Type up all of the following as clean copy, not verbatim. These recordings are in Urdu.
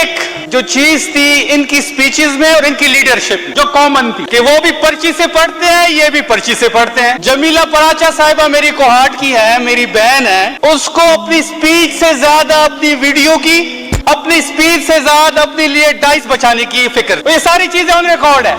ایک جو چیز تھی ان کی سپیچز میں اور ان کی لیڈرشپ میں جو کامن تھی کہ وہ بھی پرچی سے پڑھتے ہیں، یہ بھی پرچی سے پڑھتے ہیں. جمیلہ پراچا صاحبہ میری کوہاٹ کی ہے، میری بہن ہے، اس کو اپنی سپیچ سے زیادہ اپنی ویڈیو کی، اپنی سپیچ سے زیادہ اپنے لیے ڈائس بچانے کی فکر. یہ ساری چیزیں ان ریکارڈ ہے،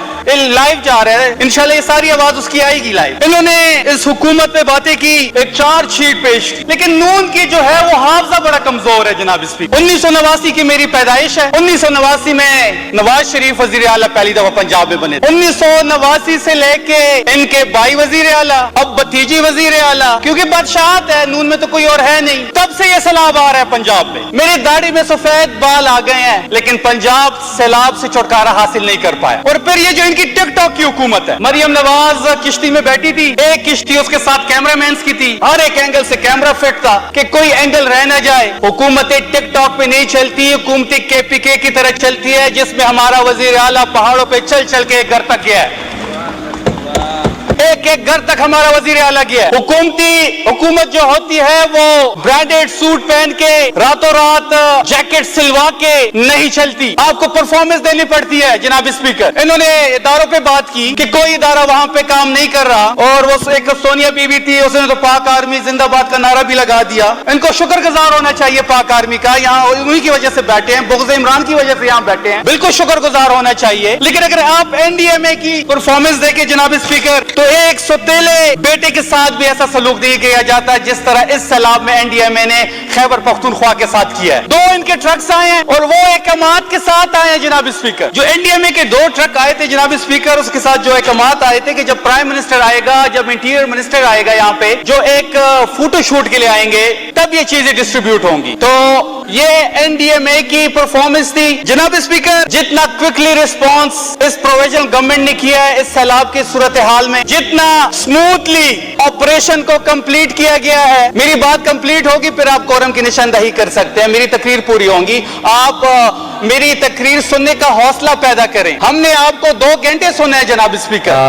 لائیو جا رہے ہیں، انشاءاللہ یہ ساری آواز اس کی آئے گی لائیو. انہوں نے اس حکومت پہ باتیں کی، ایک چارج شیٹ پیش کی، لیکن نون کی جو ہے وہ حافظہ بڑا کمزور ہے جناب اسپیکر. 1989 کی میری پیدائش ہے. 1989 میں نواز شریف وزیر اعلیٰ پہلی دفعہ پنجاب میں بنے. 1989 سے لے کے ان کے بھائی وزیر اعلیٰ، اب بھتیجی وزیر اعلیٰ، کیونکہ بادشاہت ہے نون میں تو کوئی اور ہے نہیں، تب سے یہ سیلاب آ رہا ہے پنجاب میں. میری داڑھی میں سفید بال آ گئے ہیں، لیکن پنجاب سیلاب سے چھٹکارا حاصل نہیں کر پائے. اور پھر یہ جو ان کی ٹک ٹاک کی حکومت ہے، مریم نواز کشتی میں بیٹھی تھی، ایک کشتی اس کے ساتھ کیمرہ مینز کی تھی، ہر ایک اینگل سے کیمرہ فٹ تھا کہ کوئی اینگل رہ نہ جائے. حکومتیں ٹک ٹاک پہ نہیں چلتی، حکومتیں KPK کی طرح چلتی ہے، جس میں ہمارا وزیر اعلیٰ پہاڑوں پہ چل چل کے ایک گھر تک گیا ہے، ایک ایک گھر تک ہمارا وزیر اعلیٰ گیا ہے. حکومت جو ہوتی ہے وہ برانڈیڈ سوٹ پہن کے راتوں رات جیکٹ سلوا کے نہیں چلتی، آپ کو پرفارمنس دینی پڑتی ہے جناب اسپیکر. انہوں نے اداروں پہ بات کی کہ کوئی ادارہ وہاں پہ کام نہیں کر رہا، اور وہ ایک سونیا بی بی تھی، اس نے تو پاک آرمی زندہ باد کا نعرہ بھی لگا دیا. ان کو شکر گزار ہونا چاہیے پاک آرمی کا، یہاں انہی کی وجہ سے بیٹھے ہیں، بغض عمران کی وجہ سے یہاں بیٹھے ہیں، بالکل شکر گزار ہونا چاہیے. لیکن اگر آپ NDMA کی پرفارمنس دیکھیں جناب اسپیکر، تو ایک سوتیلے بیٹے کے ساتھ بھی ایسا سلوک نہیں کیا جاتا جس طرح اس سیلاب میں NDMA نے خیبر پختونخوا کے ساتھ کیا ہے. 2 ان کے ٹرکس آئے ہیں اور وہ احکامات کے ساتھ آئے ہیں جناب اسپیکر. جو NDMA کے 2 ٹرک آئے تھے جناب اسپیکر، اس کے ساتھ جو احکامات آئے تھے کہ جب پرائم منسٹر آئے گا، جب انٹیریئر منسٹر آئے گا یہاں پہ، جو ایک فوٹو شوٹ کے لیے آئیں گے، تب یہ چیزیں ڈسٹریبیوٹ ہوں گی. تو یہ NDMA کی پرفارمنس تھی جناب اسپیکر. جتنا کوئکلی ریسپانس اس پروویژنل گورنمنٹ نے کیا ہے اس سیلاب کی صورتحال میں، جتنا اسموتھلی آپریشن کو کمپلیٹ کیا گیا ہے، میری بات کمپلیٹ ہوگی پھر آپ کورم کی نشاندہی کر سکتے ہیں، میری تقریر پوری ہوگی. آپ میری تقریر سننے کا حوصلہ پیدا کریں. ہم نے آپ کو 2 گھنٹے سنا ہے جناب اسپیکر.